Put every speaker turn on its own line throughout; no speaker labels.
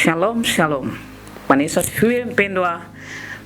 Shalom, shalom. Bwana Yesu asifiwe. Mpendwa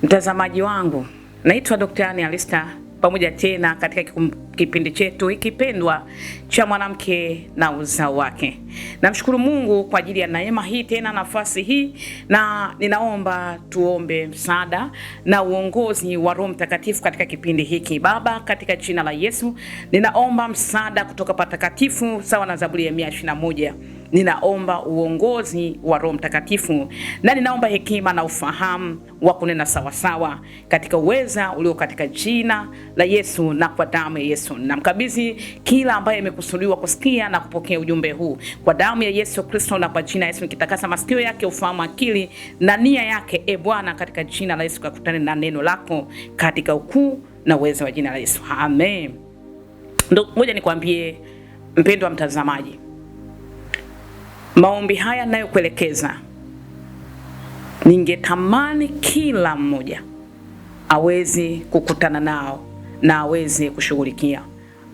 mtazamaji wangu, naitwa Dr. Anne Alista, pamoja tena katika kipindi chetu hiki pendwa cha mwanamke na uzao wake. Namshukuru Mungu kwa ajili ya neema hii, tena nafasi hii, na ninaomba tuombe msaada na uongozi wa Roho Mtakatifu katika kipindi hiki. Baba, katika jina la Yesu, ninaomba msaada kutoka patakatifu sawa na Zaburi ya 121. Ninaomba uongozi wa Roho Mtakatifu, na ninaomba hekima na ufahamu wa kunena sawasawa katika uweza ulio katika jina la Yesu na kwa damu ya Yesu. Namkabidhi kila ambaye amekusudiwa kusikia na kupokea ujumbe huu kwa damu ya Yesu Kristo, na kwa jina la Yesu nikitakasa masikio yake, ufahamu, akili na nia yake. Bwana, katika jina la Yesu kakutane na neno lako katika ukuu na uweza wa jina la Yesu. Amen. Ndio, ngoja nikwambie mpendwa mtazamaji, maombi haya ninayokuelekeza, ningetamani kila mmoja aweze kukutana nao na aweze kushughulikia,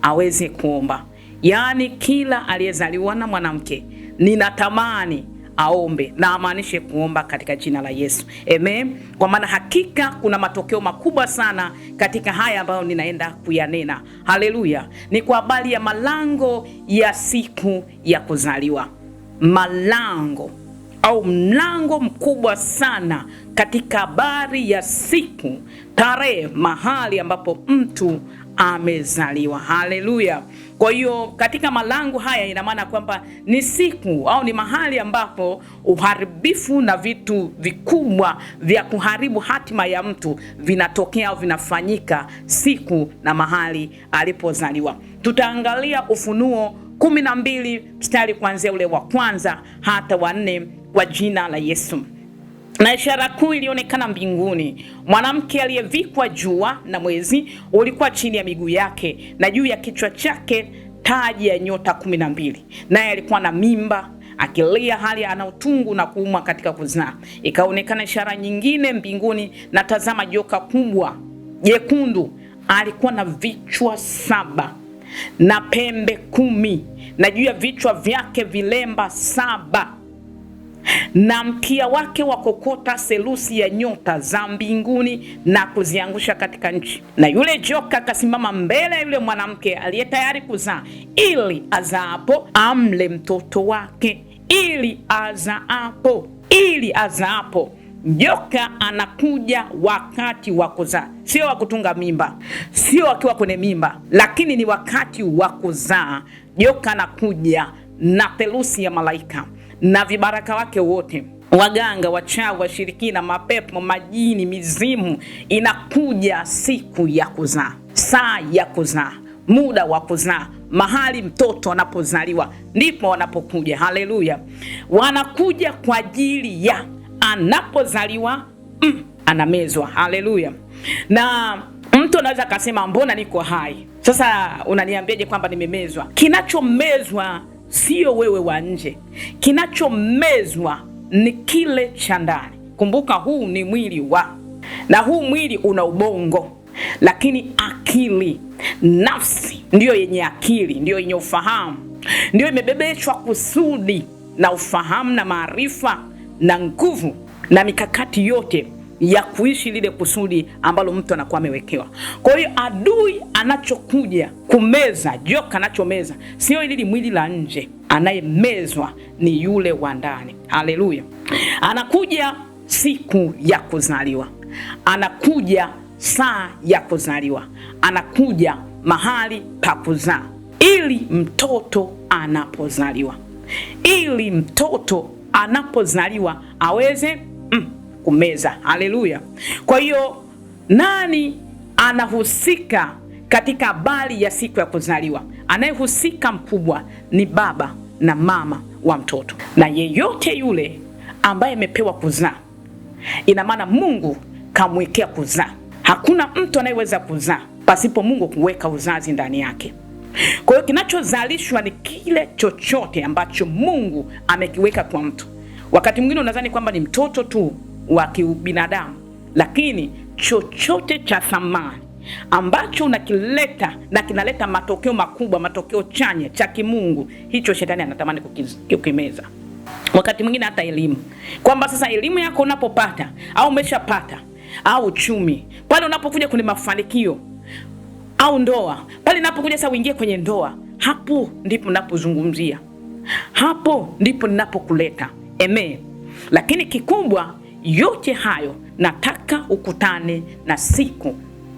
aweze kuomba. Yaani kila aliyezaliwa na mwanamke ninatamani aombe, na amaanishe kuomba katika jina la Yesu. Amen. Kwa maana hakika kuna matokeo makubwa sana katika haya ambayo ninaenda kuyanena. Haleluya. Ni kwa habari ya malango ya siku ya kuzaliwa. Malango au mlango mkubwa sana katika habari ya siku, tarehe, mahali ambapo mtu amezaliwa. Haleluya. Kwa hiyo katika malango haya ina maana kwamba ni siku au ni mahali ambapo uharibifu na vitu vikubwa vya kuharibu hatima ya mtu vinatokea au vinafanyika siku na mahali alipozaliwa. Tutaangalia Ufunuo 12 mstari kuanzia ule wa kwanza hata wa 4 kwa jina la Yesu. Na ishara kuu ilionekana mbinguni, mwanamke aliyevikwa jua na mwezi ulikuwa chini ya miguu yake, na juu ya kichwa chake taji ya nyota 12. Naye alikuwa na mimba, akilia hali ana utungu na kuumwa katika kuzaa. Ikaonekana ishara nyingine mbinguni, na tazama, joka kubwa jekundu alikuwa na vichwa 7 na pembe 10, na juu ya vichwa vyake vilemba 7, na mkia wake wakokota selusi ya nyota za mbinguni na kuziangusha katika nchi. Na yule joka akasimama mbele ya yule mwanamke aliye tayari kuzaa, ili azaapo amle mtoto wake. Ili azaapo. Joka anakuja wakati wa kuzaa, sio wa kutunga mimba, sio akiwa kwenye mimba, lakini ni wakati wa kuzaa. Joka anakuja na theluthi ya malaika na vibaraka wake wote, waganga, wachawi, washirikina, mapepo, majini, mizimu. Inakuja siku ya kuzaa, saa ya kuzaa, muda wa kuzaa, mahali mtoto anapozaliwa ndipo wanapokuja. Haleluya. Wanakuja kwa ajili ya anapozaliwa anamezwa. Haleluya. Na mtu anaweza akasema, mbona niko hai? Sasa unaniambiaje kwamba nimemezwa? Kinachomezwa sio wewe wa nje, kinachomezwa ni kile cha ndani. Kumbuka, huu ni mwili na huu mwili una ubongo, lakini akili, nafsi ndiyo yenye akili, ndiyo yenye ufahamu, ndiyo imebebeshwa kusudi na ufahamu na maarifa na nguvu na mikakati yote ya kuishi lile kusudi ambalo mtu anakuwa amewekewa. Kwa hiyo adui anachokuja kumeza, joka anachomeza sio ile mwili la nje, anayemezwa ni yule wa ndani. Haleluya. Anakuja siku ya kuzaliwa, anakuja saa ya kuzaliwa, anakuja mahali pa kuzaa, ili mtoto anapozaliwa aweze kumeza. Haleluya. Kwa hiyo nani anahusika katika habari ya siku ya kuzaliwa? Anayehusika mkubwa ni baba na mama wa mtoto, na yeyote yule ambaye amepewa kuzaa, ina maana Mungu kamwekea kuzaa. Hakuna mtu anayeweza kuzaa pasipo Mungu kuweka uzazi ndani yake. Kwa hiyo kinachozalishwa ni kile chochote ambacho Mungu amekiweka kwa mtu. Wakati mwingine unadhani kwamba ni mtoto tu wa kibinadamu, lakini chochote cha thamani ambacho unakileta na kinaleta matokeo makubwa, matokeo chanya cha kimungu, hicho shetani anatamani kukimeza. wakati mwingine hata elimu, kwamba sasa elimu yako unapopata au umeshapata, au uchumi, pale unapokuja kwenye mafanikio, au ndoa, pale unapokuja sasa uingie kwenye ndoa, hapo ndipo ninapozungumzia, hapo ndipo ninapokuleta. Amen. Lakini kikubwa yote hayo, nataka ukutane na siku,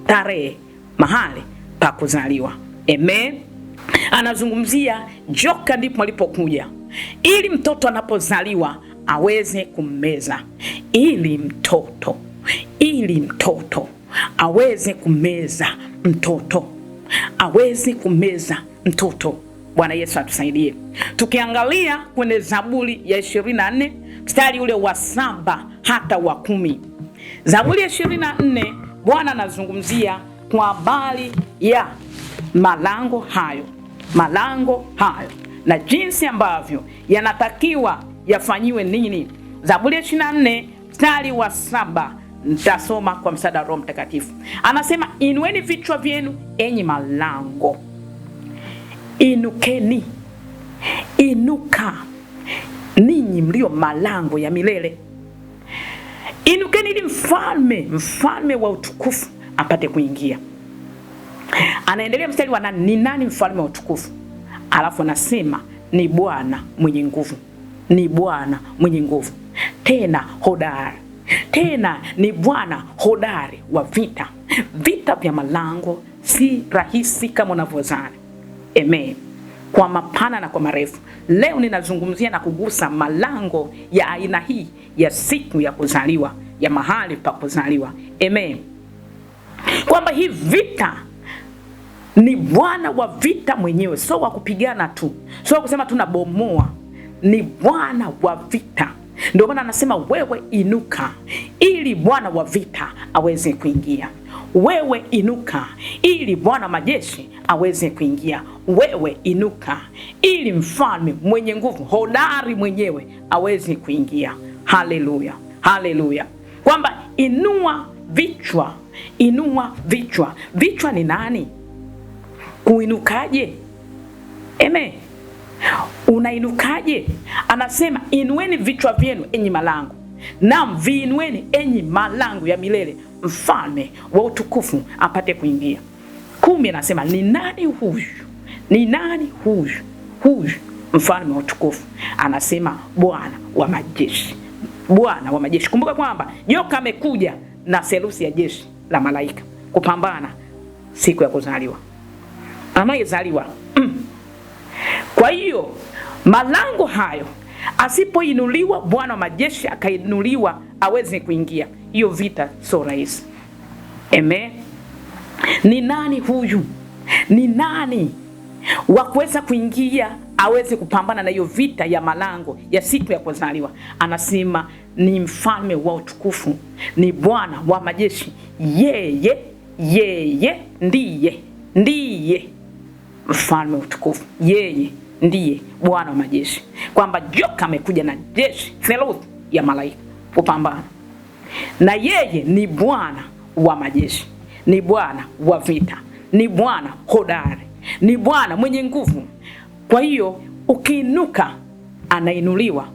tarehe, mahali pa kuzaliwa. Amen. Anazungumzia joka ndipo alipokuja, ili mtoto anapozaliwa aweze kummeza, ili mtoto aweze kumeza mtoto, aweze kumeza mtoto. Bwana Yesu atusaidie. Tukiangalia kwenye Zaburi ya 24 mstari ule wa 7 hata wa 10. Zaburi ya 24, Bwana anazungumzia kwa habari ya malango hayo na jinsi ambavyo yanatakiwa yafanyiwe nini. Zaburi ya 24 mstari wa 7, nitasoma kwa msaada wa Roho Mtakatifu. Anasema, inueni vichwa vyenu enyi malango, inukeni, inuka ninyi mlio malango ya milele. Inukeni ili mfalme wa utukufu apate kuingia. Anaendelea mstari wa 8, ni nani mfalme wa utukufu? Alafu anasema ni Bwana mwenye nguvu, ni Bwana mwenye nguvu, tena hodari, tena ni Bwana hodari wa vita. Vita vya malango si rahisi kama unavyozani. Amen. Kwa mapana na kwa marefu, leo ninazungumzia na kugusa malango ya aina hii ya siku ya kuzaliwa, ya mahali pa kuzaliwa. Amen. Kwamba hii vita ni Bwana wa vita mwenyewe, sio wa kupigana tu, sio kusema tunabomoa, ni Bwana wa vita. Ndio maana anasema wewe inuka ili Bwana wa vita aweze kuingia. Wewe inuka ili Bwana majeshi aweze kuingia. Wewe inuka ili mfalme mwenye nguvu, hodari mwenyewe aweze kuingia. Haleluya, haleluya. Kwamba inua vichwa, inua vichwa. Vichwa ni nani? Kuinukaje? Amen. Unainukaje? Anasema inueni vichwa vyenu enyi malango, naam viinueni enyi malango ya milele, mfalme wa utukufu apate kuingia. 10 anasema ni nani huyu? Ni nani huyu? Huyu mfalme wa utukufu. Anasema Bwana wa majeshi, Bwana wa majeshi. Kumbuka kwamba joka amekuja na selusi ya jeshi la malaika kupambana siku ya kuzaliwa, anayezaliwa. Kwa hiyo malango hayo asipoinuliwa, Bwana wa majeshi akainuliwa aweze kuingia, hiyo vita sio rahisi. Amen. Ni nani huyu? Ni nani wa kuweza kuingia aweze kupambana na hiyo vita ya malango ya siku ya kuzaliwa? Anasema ni mfalme wa utukufu, ni Bwana wa majeshi. Yeye ndiye mfalme wa utukufu, yeye ndiye Bwana wa majeshi. Kwamba joka amekuja na jeshi theluthi ya malaika kupambana, na yeye ni Bwana wa majeshi, ni Bwana wa vita, ni Bwana hodari, ni Bwana mwenye nguvu. Kwa hiyo ukiinuka, anainuliwa,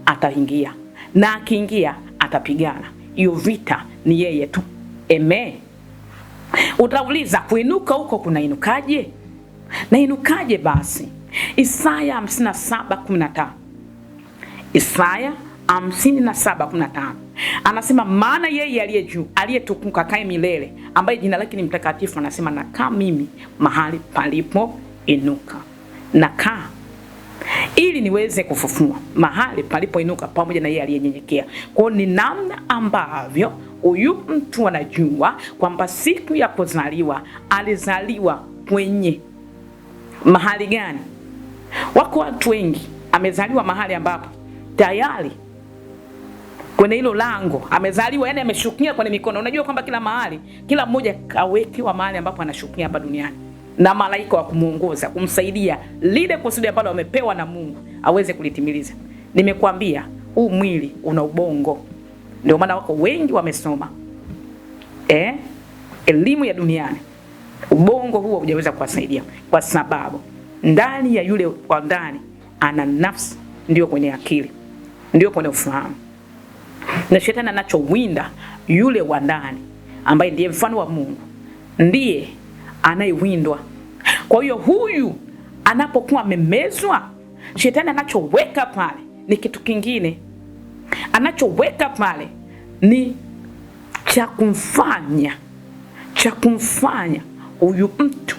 ataingia, na akiingia atapigana. Hiyo vita ni yeye tu. Amen. Utauliza, kuinuka huko kunainukaje? Na inukaje basi? Isaya 57:15. Isaya 57:15. Anasema maana yeye aliye juu, aliyetukuka, kae milele, ambaye jina lake ni mtakatifu, anasema nakaa mimi mahali palipo inuka. Nakaa ili niweze kufufua mahali palipo inuka pamoja na yeye aliyenyenyekea. Kwa ni namna ambavyo huyu mtu anajua kwamba siku ya kuzaliwa alizaliwa kwenye mahali gani. Wako watu wengi amezaliwa mahali ambapo tayari kwenye hilo lango amezaliwa, yani ameshukia kwenye mikono. Unajua kwamba kila mahali, kila mmoja kawekewa mahali ambapo anashukia hapa duniani na malaika wa kumuongoza, kumsaidia lile kusudi ambalo amepewa na Mungu aweze kulitimiliza. Nimekuambia huu mwili una ubongo. Ndio maana wako wengi wamesoma elimu ya duniani, ubongo huo hujaweza kuwasaidia, kwa sababu ndani ya yule kwa ndani ana nafsi, ndio kwenye akili. ndio kwenye ufahamu. Na shetani anachowinda yule wa ndani ambaye ndiye mfano wa Mungu, ndiye anayewindwa. Kwa hiyo huyu anapokuwa amemezwa, shetani anachoweka pale ni kitu kingine. Anachoweka pale ni cha kumfanya huyu mtu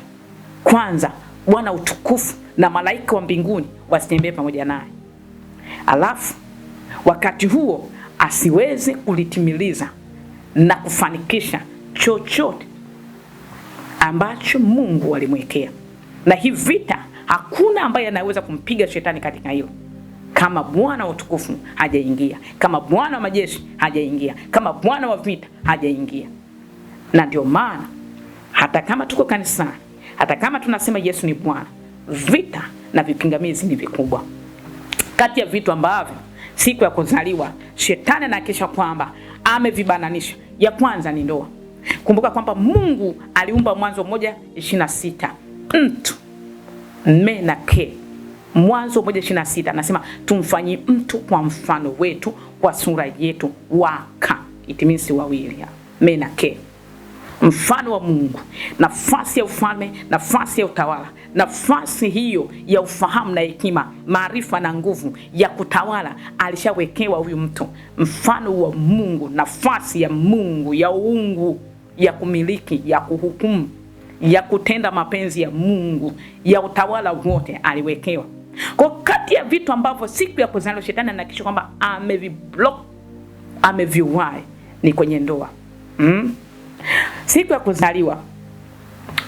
kwanza Bwana utukufu na malaika wa mbinguni wasitembee pamoja naye. Alafu wakati huo asiweze kulitimiliza na kufanikisha chochote ambacho Mungu alimwekea. Na hii vita hakuna ambaye anaweza kumpiga shetani katika hilo kama Bwana wa utukufu hajaingia, kama Bwana wa majeshi hajaingia, kama Bwana wa vita hajaingia. Na ndio maana hata kama tuko kanisani, hata kama tunasema Yesu ni Bwana, vita na vipingamizi ni vikubwa. Kati ya vitu ambavyo siku ya kuzaliwa shetani anahakikisha kwamba amevibananisha, ya kwanza ni ndoa. Kumbuka kwamba Mungu aliumba Mwanzo 1:26 mtu mme na ke. Mwanzo 1:26 anasema tumfanyie mtu kwa mfano wetu, kwa sura yetu, waka itimisi wawili, mme na ke. Mfano wa Mungu, nafasi ya ufalme, nafasi ya utawala, nafasi hiyo ya ufahamu na hekima, maarifa na nguvu ya kutawala alishawekewa huyu mtu. Mfano wa Mungu, nafasi ya Mungu ya uungu, ya kumiliki, ya kuhukumu, ya kutenda mapenzi ya Mungu, ya utawala wote aliwekewa. Kwa kati ya vitu ambavyo siku ya kuzaliwa shetani anahakikisha kwamba ameviblock, ameviwai ni kwenye ndoa. Siku ya kuzaliwa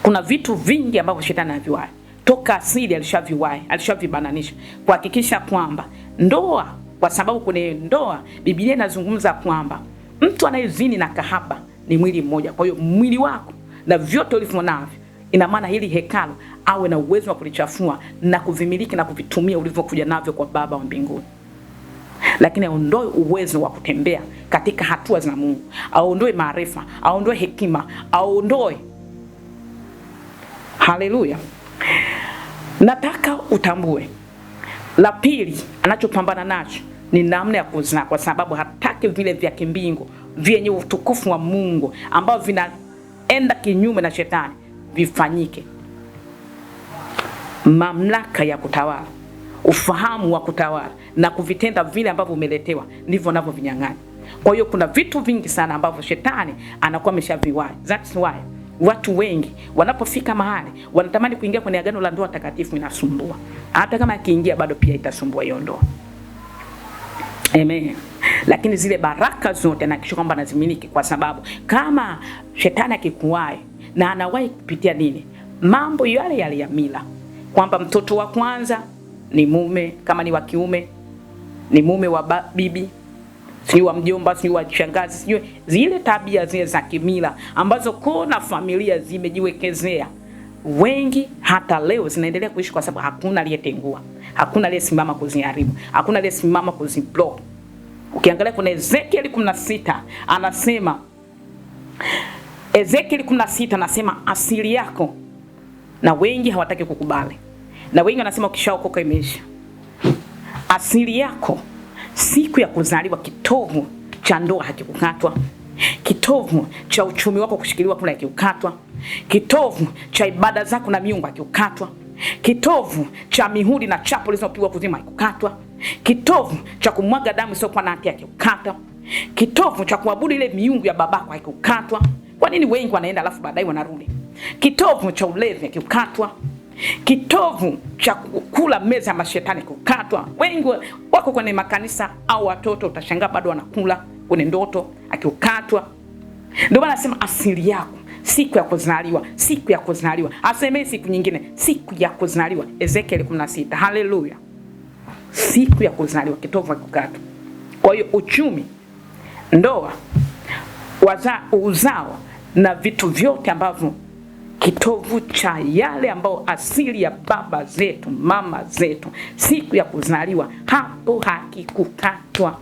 kuna vitu vingi ambavyo shetani anaviwai. Toka asili alishaviwai, alishavibananisha kuhakikisha kwamba ndoa, kwa sababu kwenye ndoa Biblia inazungumza kwamba mtu anayezini na kahaba ni mwili mmoja. Kwa hiyo mwili wako na vyote ulivyo navyo, ina maana hili hekalu awe na uwezo wa kulichafua na kuvimiliki na kuvitumia ulivyokuja navyo kwa Baba wa mbinguni. Lakini aondoe uwezo wa kutembea katika hatua za Mungu, aondoe maarifa, aondoe hekima, aondoe. Haleluya. Nataka utambue, la pili anachopambana nacho ni namna ya kuzaa, kwa sababu hataki vile vya kimbingu vyenye utukufu wa Mungu ambao vinaenda kinyume na shetani vifanyike. Mamlaka ya kutawala, ufahamu wa kutawala na kuvitenda vile ambavyo umeletewa, ndivyo navyo vinyang'anya. Kwa hiyo kuna vitu vingi sana ambavyo shetani anakuwa ameshaviwai. That's why watu wengi wanapofika mahali wanatamani kuingia kwenye agano la ndoa takatifu, inasumbua. Hata kama akiingia bado pia itasumbua hiyo ndoa. Amen. Lakini zile baraka zote anahakikisha kwamba anazimiliki, kwa sababu kama shetani akikuwai, na anawahi kupitia nini? Mambo yale ya mila, kwamba mtoto wa kwanza ni mume, kama ni wa kiume ni mume wa bibi, sio wa mjomba, sio wa shangazi, sio zile tabia zile za kimila ambazo kuna familia zimejiwekezea. Wengi hata leo zinaendelea kuishi kwa sababu hakuna aliyetengua, hakuna aliyesimama kuziharibu, hakuna aliyesimama kuziblock. Ukiangalia kuna Ezekiel 16 anasema, Ezekiel 16 anasema asili yako, na wengi hawataki kukubali. Na wengi wanasema ukishaokoka imeisha. Asili yako, siku ya kuzaliwa, kitovu cha ndoa hakikukatwa, kitovu cha uchumi wako kushikiliwa kula hakikukatwa, kitovu cha ibada zako na miungu hakikukatwa, kitovu cha mihuri na chapo zilizopigwa kuzima hakikukatwa, kitovu cha kumwaga damu isiyokuwa na hatia hakikukatwa, kitovu cha kuabudu ile miungu ya babako hakikukatwa. Kwa nini wengi wanaenda alafu baadaye wanarudi? Kitovu cha ulevi hakikukatwa, kitovu cha kula meza ya mashetani kukatwa. Wengi wako kwenye makanisa au watoto utashangaa bado wanakula kwenye ndoto akikatwa. Ndio maana nasema asili yako, siku ya kuzaliwa, siku ya kuzaliwa. Aseme siku nyingine, siku ya kuzaliwa. Ezekiel 16. Haleluya. Siku ya kuzaliwa, kitovu kukatwa. Kwa hiyo uchumi, ndoa, uzao na vitu vyote ambavyo kitovu cha yale ambao asili ya baba zetu, mama zetu, siku ya kuzaliwa hapo hakikukatwa.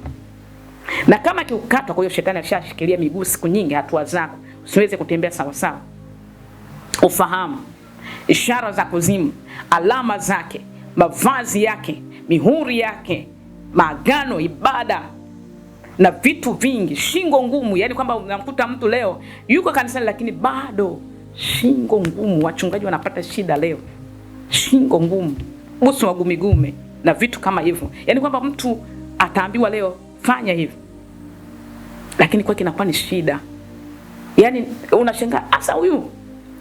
Na kama kikukatwa, kwa hiyo shetani alishashikilia miguu siku nyingi, hatua zako usiweze kutembea sawa sawa. Ufahamu, ishara za kuzimu, alama zake, mavazi yake, mihuri yake, maagano, ibada na vitu vingi, shingo ngumu. Yani kwamba unamkuta mtu leo yuko kanisani lakini bado shingo ngumu. Wachungaji wanapata shida leo, shingo ngumu, uso wa gumigume na vitu kama hivyo. Yani kwamba mtu ataambiwa leo fanya hivi, lakini kwa kinakuwa ni shida. Yani unashangaa asa huyu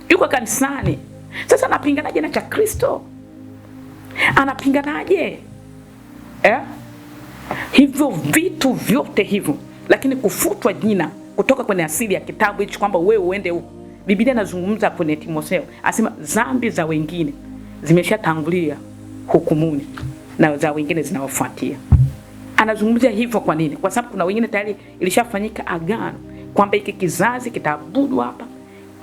yuko kanisani, sasa anapinganaje na cha Kristo? Anapinganaje? Hivyo vitu vyote hivyo, lakini kufutwa jina kutoka kwenye asili ya kitabu hicho kwamba wewe uende huko. Biblia inazungumza kwenye Timotheo, asema dhambi za wengine zimeshatangulia hukumuni na za wengine zinawafuatia. Anazungumzia hivyo kwa nini? Kwa sababu kuna wengine tayari ilishafanyika agano kwamba hiki kizazi kitaabudu hapa,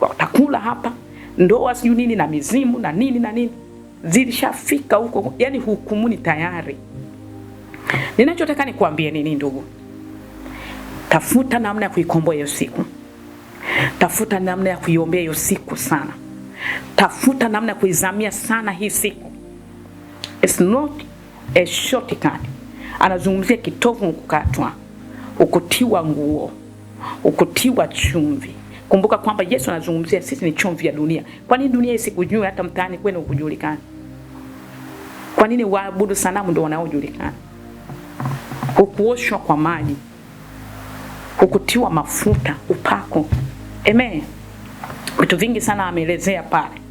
watakula hapa, ndoa siju nini na mizimu na nini na nini zilishafika huko, yani hukumuni tayari. Ninachotaka nikuambie nini ndugu? Tafuta namna ya kuikomboa hiyo siku. Tafuta namna ya kuiombea hiyo siku sana. Tafuta namna ya kuizamia sana hii siku. It's not a shortcut. Anazungumzia kitovu kukatwa, ukutiwa nguo, ukutiwa chumvi. Kumbuka kwamba Yesu anazungumzia sisi ni chumvi ya dunia. Kwa nini dunia isikujue hata mtaani kwenu ukujulikana? Kwa nini waabudu sanamu ndio wanaojulikana? Ukuoshwa kwa maji, ukutiwa mafuta, upako. Amen. Vitu vingi sana ameelezea pale.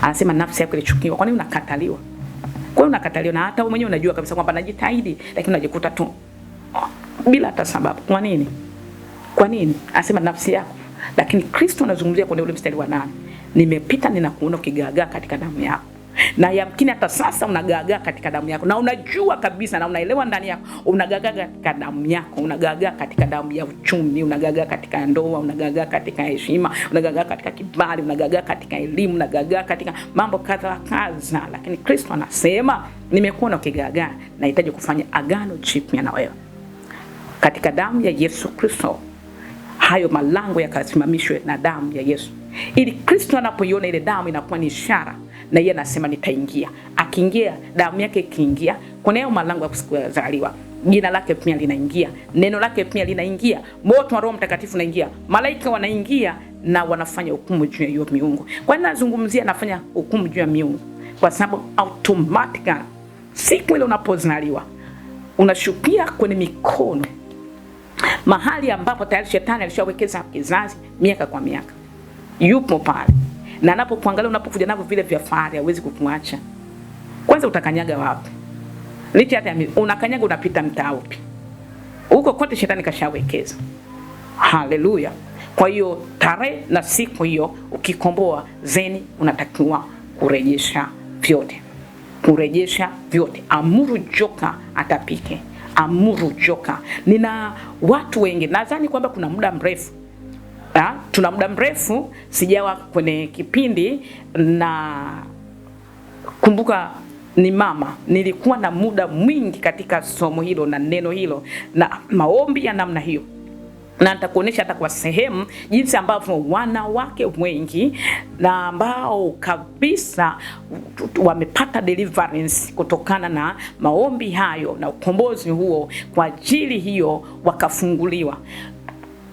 Anasema nafsi yako ilichukiwa. Kwa nini unakataliwa? Kwa nini unakataliwa? Na hata wewe mwenyewe unajua kabisa kwamba najitahidi lakini unajikuta tu bila hata sababu. Kwa nini? Kwa nini? Anasema nafsi yako. Lakini Kristo anazungumzia kwenye ule mstari wa 8. Nimepita ninakuona ukigaagaa katika damu yako. Na yamkini hata sasa unagaagaa katika damu yako. Na unajua kabisa na unaelewa ndani yako unagaagaa katika damu yako, unagaagaa katika damu ya uchumi, unagaagaa katika ndoa, unagaagaa katika heshima, unagaagaa katika kibali, unagaagaa katika elimu, unagaagaa katika mambo kadha kadha. Lakini Kristo anasema nimekuona ukigaagaa, nahitaji kufanya agano jipya na wewe. Katika damu ya Yesu Kristo hayo malango yakasimamishwe na damu ya Yesu. Ili Kristo anapoiona ile damu inakuwa ni ishara na yeye anasema nitaingia. Akiingia, damu yake ikiingia, kuna hayo malango ya kuzaliwa. Jina lake pia linaingia, neno lake pia linaingia, moto wa Roho Mtakatifu unaingia, malaika wanaingia na wanafanya hukumu juu ya hiyo miungu. Kwa nini nazungumzia anafanya hukumu juu ya miungu? Kwa sababu automatically siku ile unapozaliwa unashukia kwenye mikono mahali ambapo tayari shetani alishawekeza kizazi miaka kwa miaka. Yupo pale. Na anapokuangalia unapokuja navyo vile vya fahari hawezi kukuacha. Kwanza utakanyaga wapi? Licha hata unakanyaga unapita mtaa upi? Huko kote shetani kashawekeza. Haleluya. Kwa hiyo tarehe na siku hiyo ukikomboa zeni unatakiwa kurejesha vyote. Kurejesha vyote. Amuru joka atapike. Amuru joka. Nina watu wengi, nadhani kwamba kuna muda mrefu. Tuna muda mrefu sijawa kwenye kipindi, na kumbuka ni mama, nilikuwa na muda mwingi katika somo hilo na neno hilo na maombi ya namna hiyo. Na nitakuonesha hata kwa sehemu jinsi ambavyo wanawake wengi na ambao kabisa wamepata deliverance kutokana na maombi hayo na ukombozi huo, kwa ajili hiyo wakafunguliwa.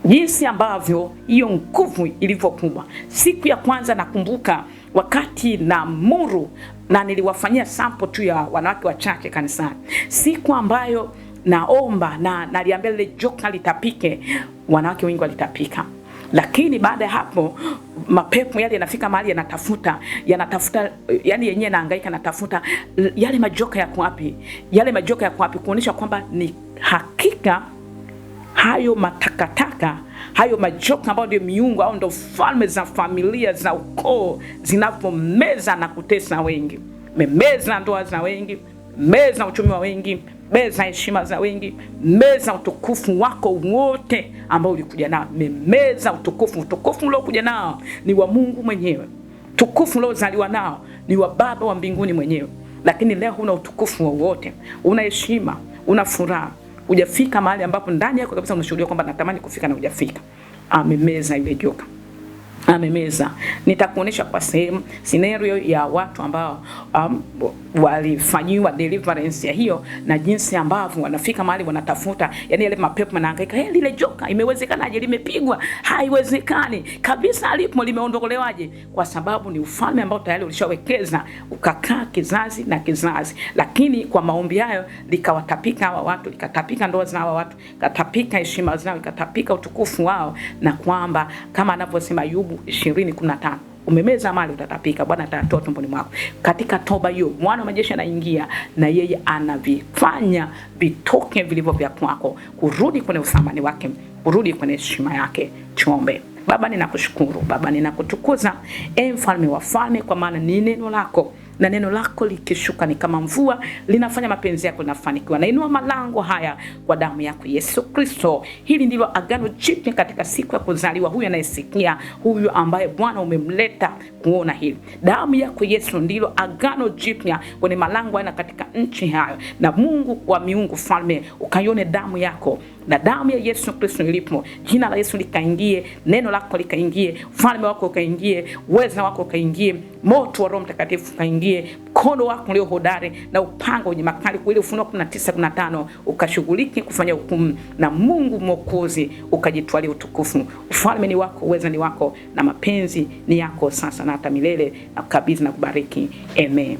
Jinsi ambavyo hiyo nguvu ilivyokuwa. Siku ya kwanza nakumbuka wakati na muru, na niliwafanyia sample tu ya wanawake wachache kanisani. Siku ambayo naomba na naliambia lile joka litapike, wanawake wengi walitapika. Lakini baada ya hapo mapepo yale yanafika mahali yanatafuta yani yenyewe nahangaika natafuta yale majoka yako wapi? Yale majoka yako wapi, kuonesha kwamba ni hakika hayo matakataka, hayo majoka ambayo ndio miungu au ndio falme za familia za ukoo zinapomeza na kutesa wengi. Memeza ndoa za wengi, meza uchumi wa wengi, meza heshima za wengi, meza utukufu wako wote ambao ulikuja nao. Memeza utukufu uliokuja nao ni wa Mungu mwenyewe. Utukufu uliozaliwa nao ni wa Baba wa mbinguni mwenyewe. Lakini leo huna utukufu wowote, una heshima, una furaha. Hujafika mahali ambapo ndani yako kabisa unashuhudia kwamba natamani kufika na hujafika. Amemeza ile joka. amemeza. Nitakuonesha kwa sehemu scenario ya watu ambao walifanyiwa deliverance ya hiyo, na jinsi ambavyo wanafika mahali wanatafuta, yani ile mapepo manahangaika, lile joka imewezekanaje, limepigwa, haiwezekani kabisa, alipo limeondolewaje? Kwa sababu ni ufalme ambao tayari ulishawekeza ukakaa kizazi na kizazi. Lakini kwa maombi hayo likawatapika hawa watu, likatapika ndoa za hawa watu, katapika heshima zao, ikatapika utukufu wao, na kwamba kama anavyosema Ayubu 20:15, umemeza mali utatapika, Bwana atatoa tumboni mwako. Katika toba hiyo Bwana wa majeshi anaingia na yeye anavifanya vitoke vilivyo vya kwako, kurudi kwenye uthamani wake, kurudi kwenye heshima yake. Tuombe. Baba, ninakushukuru, Baba ninakutukuza, mfalme wa falme, kwa maana ni neno lako, na neno lako likishuka ni kama mvua, linafanya mapenzi yako linafanikiwa. Nainua malango haya kwa damu yako Yesu Kristo. Hili ndilo agano jipya katika siku ya kuzaliwa huyu anayesikia, huyu ambaye Bwana umemleta kuona hili. Damu yako Yesu ndilo agano jipya kwenye malango haya katika nchi hayo. Na Mungu wa miungu falme, ukaione damu yako, na damu ya Yesu Kristo ilipo, jina la Yesu likaingie, neno lako likaingie, ufalme wako ukaingie, uweza wako ukaingie, moto wa Roho Mtakatifu ukaingie, mkono wako ulio hodari na upanga wenye makali, kwa ile Ufunuo 19:15 ukashughuliki kufanya hukumu, na Mungu Mwokozi ukajitwalia utukufu. Ufalme ni wako, uweza ni wako, na mapenzi ni yako sasa na hata milele, na kukabidhi na kubariki. Amen.